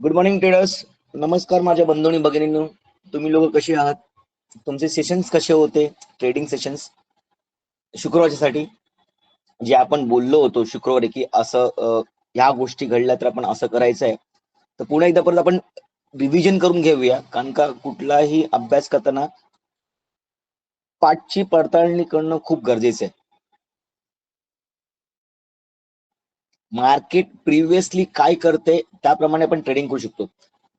Good morning traders. नमस्कार माझ्या बंधू आणि भगिनींनो. तुम्ही लोक कसे आहात? तुमचे सेशन्स कसे होते? ट्रेडिंग सेशन्स शुक्रवारच्यासाठी जे आपण बोललो होतो शुक्रवारी की असं ह्या गोष्टी घडल्या तर आपण असं करायचं आहे. तर पुन्हा एकदा परत आपण रिव्हिजन करून घेऊया, कारण का कुठलाही अभ्यास करताना पाठची पडताळणी करणं खूप गरजेचं आहे. मार्केट प्रिव्हियसली काय करते त्याप्रमाणे आपण ट्रेडिंग करू शकतो.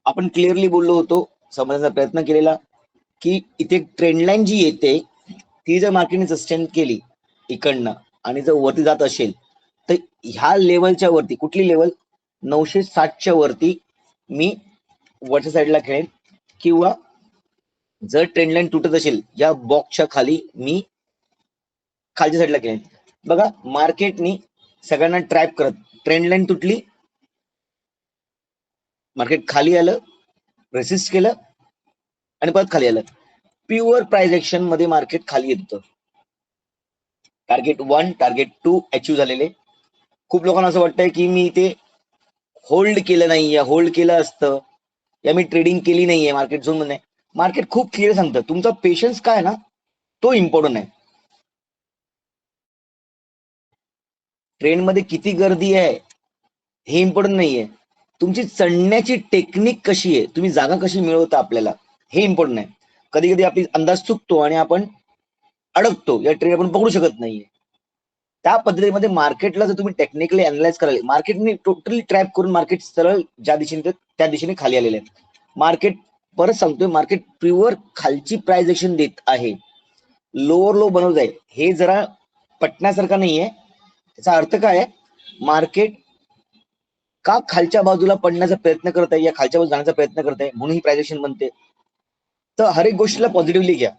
आपण क्लिअरली बोललो होतो, समजण्याचा प्रयत्न केलेला की इथे ट्रेंड लाईन जी येते ती जर मार्केटने सस्टेन केली इकडनं आणि जर वरती जात असेल तर ह्या लेवलच्या वरती, कुठली लेवल 960च्या वरती मी वरच्या साईडला खेळेन, किंवा जर ट्रेंड लाईन तुटत असेल या बॉक्सच्या खाली मी खालच्या साईडला खेळेन. बघा, मार्केटनी सगळ्यांना ट्रॅप करत ट्रेंड लाईन तुटली, मार्केट खाली आलं, रेसिस्ट केलं आणि परत खाली आलं. प्युअर प्राइस ऍक्शन मध्ये मार्केट खाली येत होतं. टार्गेट 1 टार्गेट 2 अचीव्ह झालेले. खूप लोकांना असं वाटतंय की मी इथे होल्ड केलं नाहीये, होल्ड केलं असतं या मी ट्रेडिंग केली नाहीये मार्केट झोन मध्ये. मार्केट खूप क्लिअर सांगतं, तुमचा पेशन्स काय ना तो इम्पॉर्टंट आहे. ट्रेंड मध्ये किती गर्दी आहे हे इम्पॉर्टंट नाहीये, तुमची चढण्याची टेक्निक कशी आहे, तुम्ही जागा कशी मिळवता आपल्याला हे इम्पॉर्टंट आहे. कधी कधी आपली अंदाज चुकतो आणि आपण अडकतो, या ट्रेड आपण पकडू शकत नाहीये. त्या पद्धतीमध्ये मार्केटला जर तुम्ही टेक्निकली अनालाइज कराल, मार्केटने टोटली ट्रॅप करून मार्केट सरळ ज्या दिशेने त्या दिशेने खाली आलेले आहे. मार्केट, परत सांगतोय, मार्केट प्युअर खालची प्राइस ऍक्शन देत आहे, लोअर लो बनवत आहे. हे जरा पटण्यासारखं नाहीये. त्याचा अर्थ काय आहे? मार्केट का खालच्या बाजूला पडण्याचा प्रयत्न करत आहे या खालच्या बाजूला जाण्याचा प्रयत्न करत आहे म्हणून ही प्राइस ऍक्शन बनते. तर हर एक गोष्टीला पॉझिटिव्हली घ्या.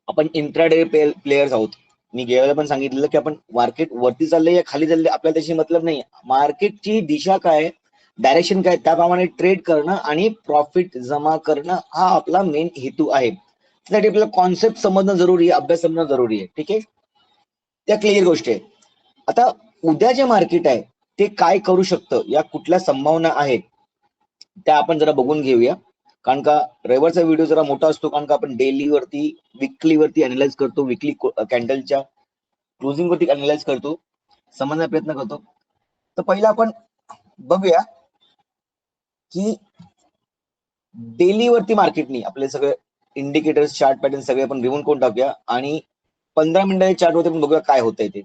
आपण इंट्राडे प्लेयर्स आहोत. मी गेल्याला पण सांगितलेलं की आपण मार्केट वरती चाललंय या खाली चाललंय आपल्याला त्याची मतलब नाही. मार्केटची दिशा काय, डायरेक्शन काय, त्याप्रमाणे ट्रेड करणं आणि प्रॉफिट जमा करणं हा आपला मेन हेतू आहे. त्यासाठी आपल्याला कॉन्सेप्ट समजणं जरुरी आहे, अभ्यास समजणं जरुरी आहे. ठीक आहे, त्या क्लिअर गोष्टी आहे. आता उद्या जे मार्केट आहे ते काय करू शकतं, या कुठल्या संभावना आहेत त्या आपण जरा बघून घेऊया. कारण का रविवारचा व्हिडिओ जरा मोठा असतो, कारण का आपण डेली वरती, विकली वरती अनालाइज करतो, विकली कॅन्डलच्या क्लोजिंग वरती अनालाइज करतो, समजण्याचा प्रयत्न करतो. तर पहिला आपण बघूया की डेली वरती मार्केटनी आपले सगळे इंडिकेटर्स, चार्ट पॅटर्न सगळे आपण रिमूव्ह करून टाकूया आणि 15 मिनिटाच्या चार्ट वरती आपण बघूया काय होतंय ते.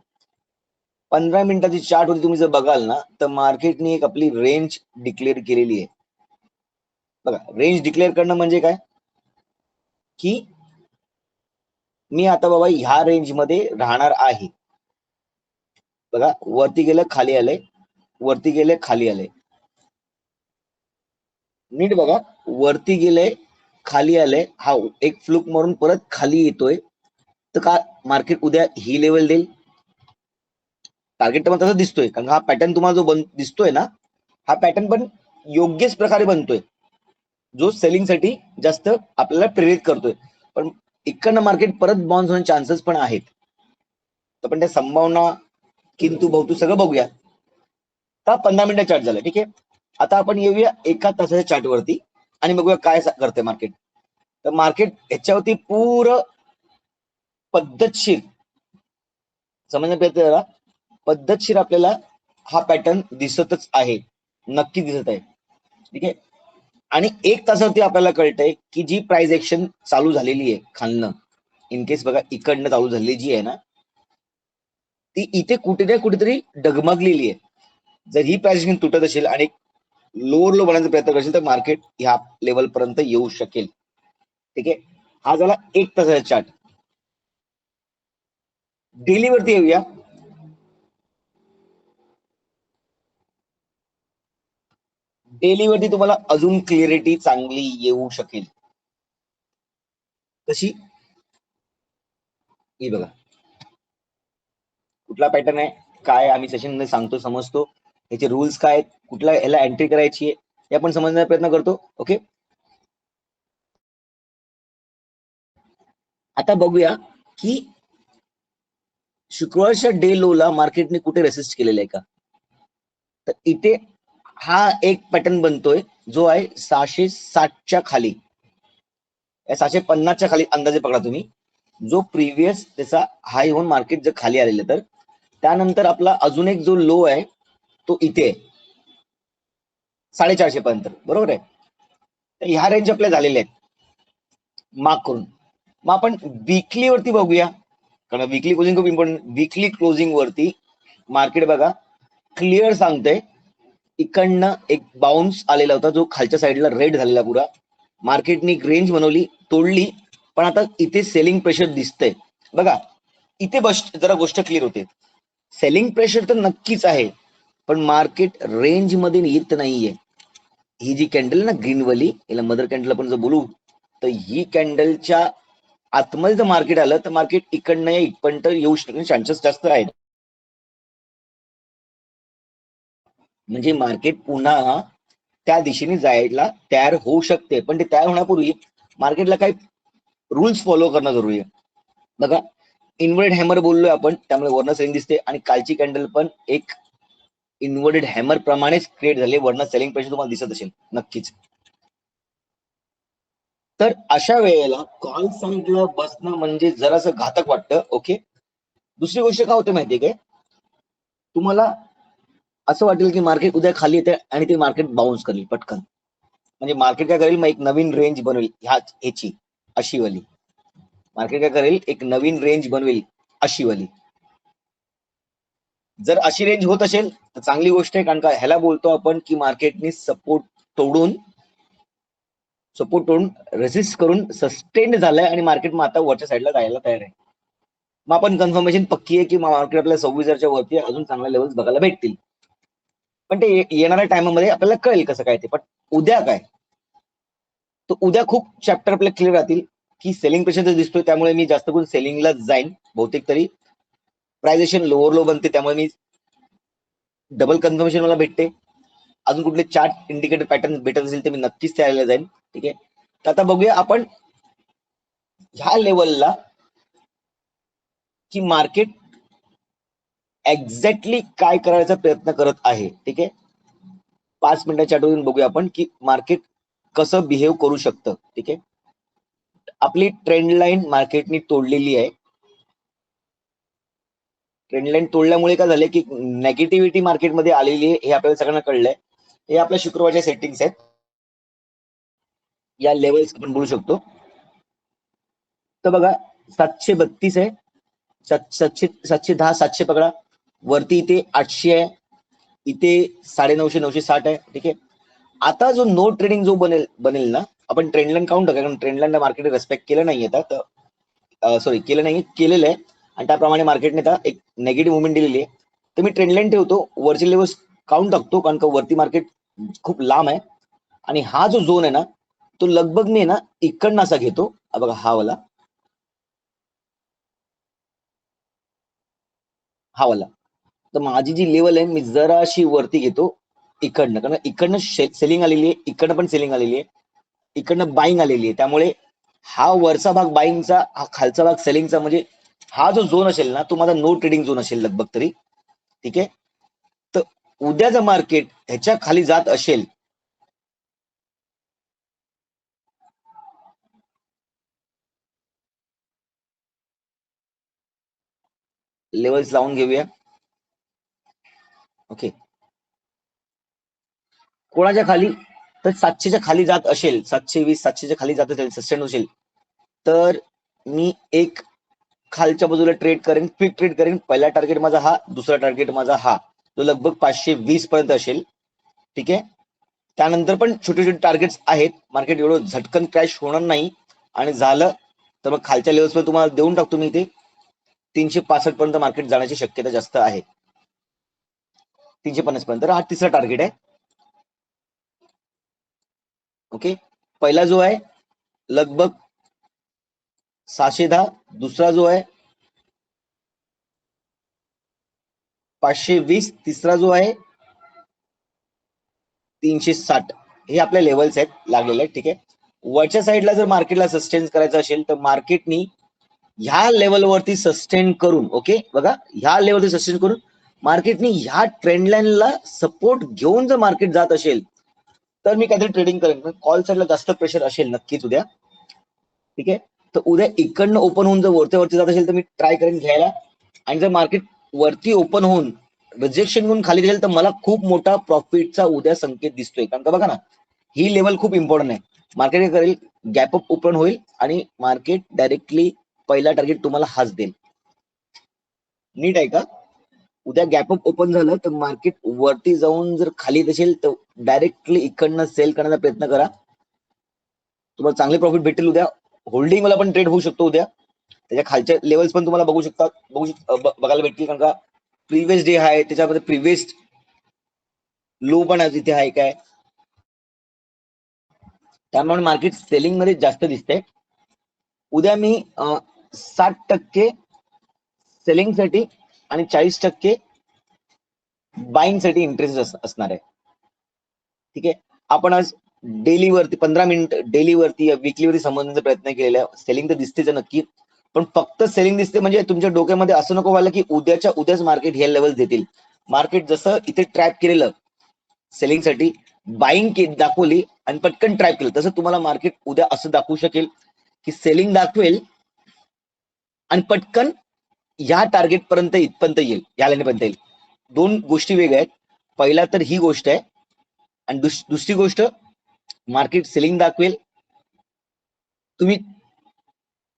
15 मिनिटाची चार्ट वरती तुम्ही जर बघाल ना तर मार्केटनी एक आपली रेंज डिक्लेअर केलेली आहे. बघा, रेंज डिक्लेअर करणं म्हणजे काय की मी आता बाबा ह्या रेंज मध्ये राहणार आहे. बघा, वरती गेलं खाली आलंय, वरती गेले खाली आलंय. नीट बघा, वरती गेले खाली आलंय, हा एक फ्लुक मारून परत खाली येतोय. तर का मार्केट उद्या ही लेवल देईल? टार्गेट तर तसं दिसतोय, कारण हा पॅटर्न तुम्हाला जो दिसतोय ना, हा पॅटर्न पण योग्यच प्रकारे बनतोय, जो सेलिंग साठी जास्त आपल्याला प्रेरित करतोय. पण इकडनं मार्केट परत बाउन्स होण्याचे चान्सेस पण आहेत. तर पण त्या संभावना, किंतु बहुतू सगळं बघूया. तर 15 मिनिटं चार्ट झालं, ठीक आहे. आता आपण येऊया एका तासाच्या चार्ट वरती आणि बघूया काय करते मार्केट. तर मार्केट ह्याच्यावरती पूर्ण पद्धतशीर समजण्या प्रयत्न करा. पद्धतशीर आपल्याला हा पॅटर्न दिसतच आहे, नक्की दिसत आहे, ठीक आहे. आणि एक तासावरती आपल्याला कळतंय की जी प्राइस ऍक्शन चालू झालेली आहे खालनं, इन केस बघा इकडनं चालू झालेली जी आहे ना, ती इथे कुठे ना कुठेतरी डगमगलेली आहे. जर ही प्राइस ऍक्शन तुटत असेल आणि लोअर लो बनण्याचा प्रयत्न करशील तर मार्केट ह्या लेवल पर्यंत येऊ शकेल, ठीक आहे. हा झाला एक तासाचा चार्ट. डेली वरती येऊया. डेली वरती तुम्हाला अजून क्लिअरिटी चांगली येऊ शकेल. कशी? ही बघा, कुठला पॅटर्न आहे, काय आम्ही सेशन मध्ये सांगतो, समजतो, याचे रूल्स काय आहेत, कुठला याला एंट्री करायची आहे हे आपण समजण्याचा प्रयत्न करतो. ओके, आता बघूया की शुक्रवारच्या डे लोला मार्केटने कुठे रेसिस्ट केलेलं आहे का. तर इथे हा एक पॅटर्न बनतोय जो आहे 660च्या खाली, 650च्या खाली अंदाजे पकडा तुम्ही, जो प्रिव्हियस त्याचा हाय होऊन मार्केट जर खाली आलेलं, तर त्यानंतर आपला अजून एक जो लो आहे तो इथे आहे 450 पर्यंत, बरोबर आहे. तर ह्या रेंज आपल्या झालेल्या आहेत मार्क करून. मग आपण वीकली वरती बघूया, कारण वीकली क्लोजिंग खूप इम्पॉर्टंट. वीकली क्लोजिंग वरती मार्केट बघा क्लिअर सांगतंय, इकडनं एक बाउन्स आलेला होता जो खालच्या साईडला रेड झालेला पुरा. मार्केटने एक रेंज बनवली, तोडली, पण आता इथे सेलिंग प्रेशर दिसतंय बघा. इथे जरा गोष्ट क्लिअर होते. सेलिंग प्रेशर तर नक्कीच आहे, पण मार्केट रेंज मध्ये येत नाहीये. ही जी कॅन्डल ना ग्रीनवाली, याला मदर कॅन्डल आपण जर बोलू, तर ही कॅन्डलच्या आतमध्ये जर मार्केट आलं तर मार्केट इकडनं इथपर्यंत येऊ शकण्याचे चान्सेस जास्त आहेत. म्हणजे मार्केट पुन्हा त्या दिशेने जायला तयार होऊ शकते, पण ते तयार होण्यापूर्वी मार्केटला काही रूल्स फॉलो करणं जरुरी आहे. बघा इन्व्हर्टेड हॅमर बोललोय आपण, त्यामुळे वरनं सेलिंग दिसते, आणि कालची कॅन्डल पण एक इन्व्हर्टेड हॅमर प्रमाणेच क्रिएट झाले, वरनं सेलिंग प्रेशर तुम्हाला दिसत असेल नक्कीच. तर अशा वेळेला कॉल साईडला बसणं म्हणजे जरासं घातक वाटतं. ओके, दुसरी गोष्ट काय होते माहितीये काय, तुम्हाला असं वाटेल की मार्केट उद्या खाली येते आणि ते मार्केट बाउन्स करेल पटकन. म्हणजे मार्केट काय करेल, मग एक नवीन रेंज बनवेल ह्याची अशी वाली. मार्केट काय करेल, एक नवीन रेंज बनवेल अशी वाली. जर अशी रेंज होत असेल तर चांगली गोष्ट आहे, कारण का ह्याला बोलतो आपण की मार्केटने तोडून रेसिस्ट करून सस्टेन झालंय आणि मार्केट मग आता वरच्या साईडला जायला तयार आहे. मग आपण कन्फर्मेशन पक्की आहे की मार्केट आपल्याला 26,000च्या वरती अजून चांगल्या लेवल्स बघायला भेटतील. पण ते येणाऱ्या टायमामध्ये आपल्याला कळेल कसं काय ते. पण उद्या काय, तर उद्या खूप चॅप्टर आपल्याला क्लिअर राहतील की सेलिंग प्रेशर दिसतोय, त्यामुळे मी जास्त करून सेलिंगला जाईन बहुतेक तरी. प्राइजेशन लोअर लो बनते, त्यामुळे मी डबल कन्फर्मेशन मला भेटते. अजून कुठले चार्ट इंडिकेटर पॅटर्न भेटत असेल तर मी नक्कीच त्याला जाईन. ठीक आहे, तर आता बघूया आपण ह्या लेवलला की मार्केट एक्झॅक्टली काय करायचा प्रयत्न करत आहे. ठीक आहे, 5 मिनिटाच्या आठवून बघूया आपण की मार्केट कसं बिहेव करू शकतं. ठीक आहे, आपली ट्रेंड लाईन मार्केटनी तोडलेली आहे. ट्रेंड लाईन तोडल्यामुळे काय झालंय की नेगेटिव्हिटी मार्केटमध्ये आलेली आहे, हे आपल्याला सगळ्यांना कळलंय. हे आपल्या शुक्रवारच्या सेटिंग्स आहेत, या लेवल्स आपण बोलू शकतो. तर बघा 732 आहे, 710, 700 पकडा, वरती इथे 800 आहे, इथे 950, 960 आहे. ठीक आहे, आता जो नो ट्रेडिंग जो बनेल ना, आपण ट्रेंड लाईन काउंट टाका, कारण ट्रेंड लाईनला मार्केट रेस्पेक्ट केलं नाही आता, तर सॉरी केलं नाही, केलेलं आहे, आणि त्याप्रमाणे मार्केटने आता एक नेगेटिव्ह मुवमेंट दिलेली आहे. तर मी ट्रेंड लाईन ठेवतो, वरचे लेवल्स काउंट टाकतो, कारण का वरती मार्केट खूप लांब आहे, आणि हा जो झोन आहे ना तो लगभग मी ना इकडनं असा घेतो बघा, हा वाला, हा वाला. तर माझी जी लेवल आहे मी जराशी वरती घेतो इकडनं, कारण इकडनं सेलिंग आलेली आहे, इकडनं पण सेलिंग आलेली आहे, इकडनं बाईंग आलेली आहे, त्यामुळे हा वरचा भाग बाईंगचा, हा खालचा भाग सेलिंगचा, म्हणजे हा जो झोन असेल ना तो माझा नो ट्रेडिंग झोन असेल लगभग तरी. ठीक आहे, तर उद्याचं मार्केट ह्याच्या खाली जात असेल, लेवल्स लावून घेऊया. ओके, कोणाच्या खाली, तर 700च्या खाली जात असेल, 720, 700च्या खाली जात असेल, सस्टेन असेल, तर मी एक खालच्या बाजूला ट्रेड करेन, क्विक ट्रेड करेन. पहिला टार्गेट माझा हा, दुसरा टार्गेट माझा हा, तो लगभग 520 पर्यंत असेल. ठीक आहे, त्यानंतर पण छोटे छोटे टार्गेट्स आहेत. मार्केट एवढं झटकन क्रॅश होणार नाही, आणि झालं तर मग खालच्या लेवल्सवर तुम्हाला देऊन टाकतो मी इथे. 365 पर्यंत मार्केट जाण्याची शक्यता जास्त आहे, 350 पर्यंत. हा तिसरा टार्गेट आहे. ओके, पहिला जो आहे लगभग 610, दुसरा जो आहे 520, तिसरा जो आहे 360, हे आपल्या लेवल्स आहेत लागलेले आहेत. ठीक आहे, वरच्या साईडला जर मार्केटला सस्टेन करायचं असेल तर मार्केटनी ह्या लेवलवरती सस्टेन करून, ओके बघा, ह्या लेवलवरती सस्टेन करून मार्केटने ह्या ट्रेंड लाईनला सपोर्ट घेऊन जर मार्केट जात असेल तर मी काहीतरी ट्रेडिंग करेन. कॉल साईडला जास्त प्रेशर असेल नक्कीच उद्या. ठीक आहे, तर उद्या इकडनं ओपन होऊन जर वरती जात असेल तर मी ट्राय करेन घ्यायला. आणि जर मार्केट वरती ओपन होऊन रिजेक्शन घेऊन खाली गेल तर मला खूप मोठा प्रॉफिटचा उद्या संकेत दिसतोय. कारण का बघा ना, ही लेवल खूप इम्पॉर्टंट आहे. मार्केट काय करेल, गॅप अप ओपन होईल आणि मार्केट डायरेक्टली पहिला टार्गेट तुम्हाला हाच देईल. नीट आहे का? उद्या गॅप अप ओपन झालं तर मार्केट वरती जाऊन जर खाली असेल तर डायरेक्टली इकडनं सेल करण्याचा प्रयत्न करा. तुम्हाला चांगले प्रॉफिट भेटेल उद्या. होल्डिंग मला पण ट्रेड होऊ शकतो उद्या. त्याच्या खालच्या लेवल्स पण तुम्हाला बघायला भेटतील. कारण का प्रिव्हियस डे आहे, त्याच्यामध्ये प्रिव्हियस लो पण आहे तिथे आहे काय, त्यामुळे मार्केट सेलिंग मध्ये जास्त दिसते. उद्या मी 60% सेलिंग साठी आणि 40% बाईंग साठी इंटरेस्ट असणार आहे. ठीक आहे, आपण आज डेली वरती 15 मिनिट डेली वरती वीकली वरती समजण्याचा प्रयत्न केलेला आहे. सेलिंग तर दिसतेच नक्की, पण फक्त सेलिंग दिसते म्हणजे तुमच्या डोक्यामध्ये असं नको व्हायला की उद्याच्या उद्याच मार्केट हे लेवल देतील. मार्केट जसं इथे ट्रॅप केलेलं सेलिंग साठी बाईंग दाखवली आणि पटकन ट्रॅप केलं, तसं तुम्हाला मार्केट उद्या असं दाखवू शकेल की सेलिंग दाखवेल आणि पटकन या टार्गेट पर्यंत इथपर्यंत येईल, या लाईनपर्यंत येईल. दोन गोष्टी वेगळ्या आहेत. पहिला तर ही गोष्ट आहे आणि दुसरी गोष्ट मार्केट सेलिंग दाखवेल, तुम्ही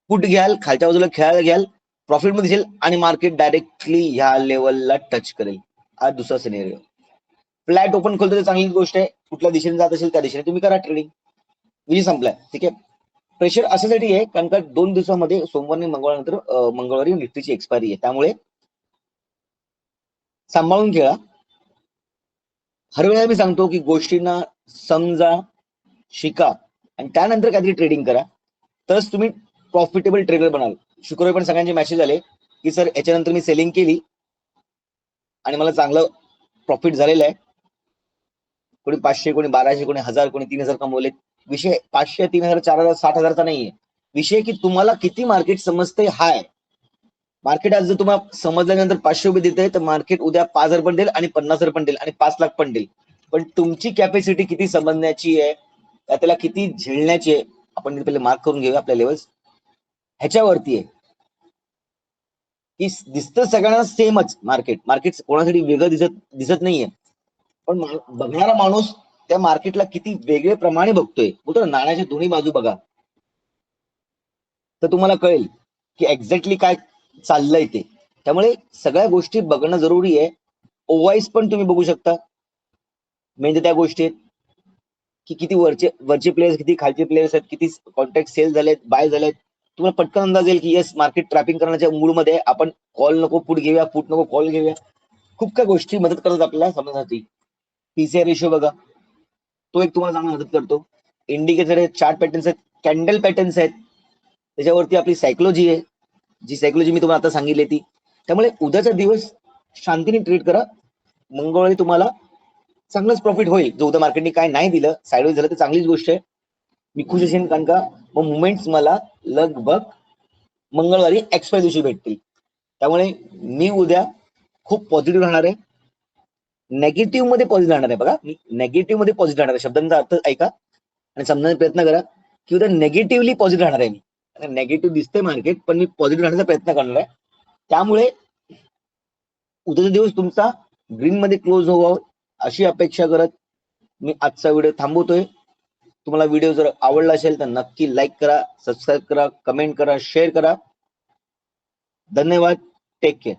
पुट घ्याल, खालच्या बाजूला खेळायला घ्याल, प्रॉफिट मध्ये दिसेल आणि मार्केट डायरेक्टली ह्या लेवलला टच करेल. हा दुसरा सिनेरिओ. फ्लॅट ओपन खोलतो तर चांगली गोष्ट आहे. कुठल्या दिशेने जात असेल त्या दिशेने तुम्ही करा ट्रेडिंग. विषय संपलाय. ठीक आहे, प्रेशर अशासाठी आहे कारण का 2 दिवसामध्ये सोमवार आणि मंगळवार मंगळवारी निफ्टीची एक्सपायरी आहे. त्यामुळे सांभाळून खेळा. हर वेळेला मी सांगतो की गोष्टींना समजा, शिका आणि त्यानंतर काहीतरी ट्रेडिंग करा, तरच तुम्ही प्रॉफिटेबल ट्रेडर बनाल. शुक्रवारी पण सगळ्यांचे मेसेज आले की सर याच्यानंतर मी सेलिंग केली आणि मला चांगलं प्रॉफिट झालेलं आहे. कोणी 500, कोणी 1200, कोणी 1000, कोणी 3000 कमवले. विषय 500, 3000, 4000, 60,000चा नाहीये. विषय की तुम्हाला किती मार्केट समजते हाय. मार्केट आज जर तुम्हाला समजल्यानंतर 500 रुपये देते तर मार्केट उद्या 5000 पण देईल आणि 50,000 पण देईल आणि 5 लाख पण देईल. पण तुमची कॅपॅसिटी किती समजण्याची आहे, त्याला किती झेलण्याची आहे, आपण पहिले मार्क करून घेऊया आपल्या लेवल्स. ह्याच्यावरती आहे की दिसतं सगळ्यांना सेमच. मार्केट कोणासाठी वेगळं दिसत नाहीये, पण बघणारा माणूस त्या मार्केटला किती वेगळे प्रमाणे बघतोय. बोलतो ना, नाण्याच्या दोन्ही बाजू बघा, तर तुम्हाला कळेल की एक्झॅक्टली काय चाललंय ते. त्यामुळे सगळ्या गोष्टी बघणं जरुरी आहे. ओवाईस पण तुम्ही बघू शकता. म्हणजे त्या गोष्टी आहेत की किती वरचे प्लेयर्स, किती खालचे प्लेयर्स आहेत, किती कॉन्ट्रॅक्ट सेल झालेत, बाय झालेत. तुम्हाला पटकन अंदाज येईल की येस मार्केट ट्रॅपिंग करण्याच्या मूड मध्ये आपण कॉल नको पुट घेऊया, पुट नको कॉल घेऊया. खूप काही गोष्टी मदत करतात आपल्याला समजण्यासाठी. पीसीआर रेशो बघा, तो एक तुम्हाला चांगला मदत करतो. इंडिकेटर आहेत, चार्ट पॅटर्न्स आहेत, कॅन्डल पॅटर्न्स आहेत, त्याच्यावरती आपली सायकोलॉजी आहे, जी सायकोलॉजी मी तुम्हाला आता सांगितली ती. त्यामुळे उद्याचा दिवस शांतीने ट्रेड करा. मंगळवारी तुम्हाला चांगलंच प्रॉफिट होईल. जो उद्या मार्केटने काय नाही दिलं, साईडवेज झालं तर चांगलीच गोष्ट आहे. मी खुश असेल कारण का मग मुवमेंट्स मला लगभग मंगळवारी एक्सपायर दिवशी भेटतील. त्यामुळे मी उद्या खूप पॉझिटिव्ह राहणार आहे. नेगेटिव्ह मध्ये पॉझिटिव्ह राहणार आहे. बघा, मी नेगेटिव्ह मध्ये पॉझिटिव्ह राहणार आहे. शब्दांचा अर्थ ऐका आणि समजण्याचा प्रयत्न करा की उद्या नेगेटिव्हली पॉझिटिव्ह राहणार आहे मी. नेगेटिव्ह दिसते मार्केट, पण मी पॉझिटिव्ह राहण्याचा प्रयत्न करणार आहे. त्यामुळे उद्याचा दिवस तुमचा ग्रीन मध्ये क्लोज व्हावा अशी अपेक्षा करत मी आजचा व्हिडिओ थांबवतोय. तुम्हाला व्हिडिओ जर आवडला असेल तर नक्की लाईक करा, सबस्क्राईब करा, कमेंट करा, शेअर करा. धन्यवाद. Take care.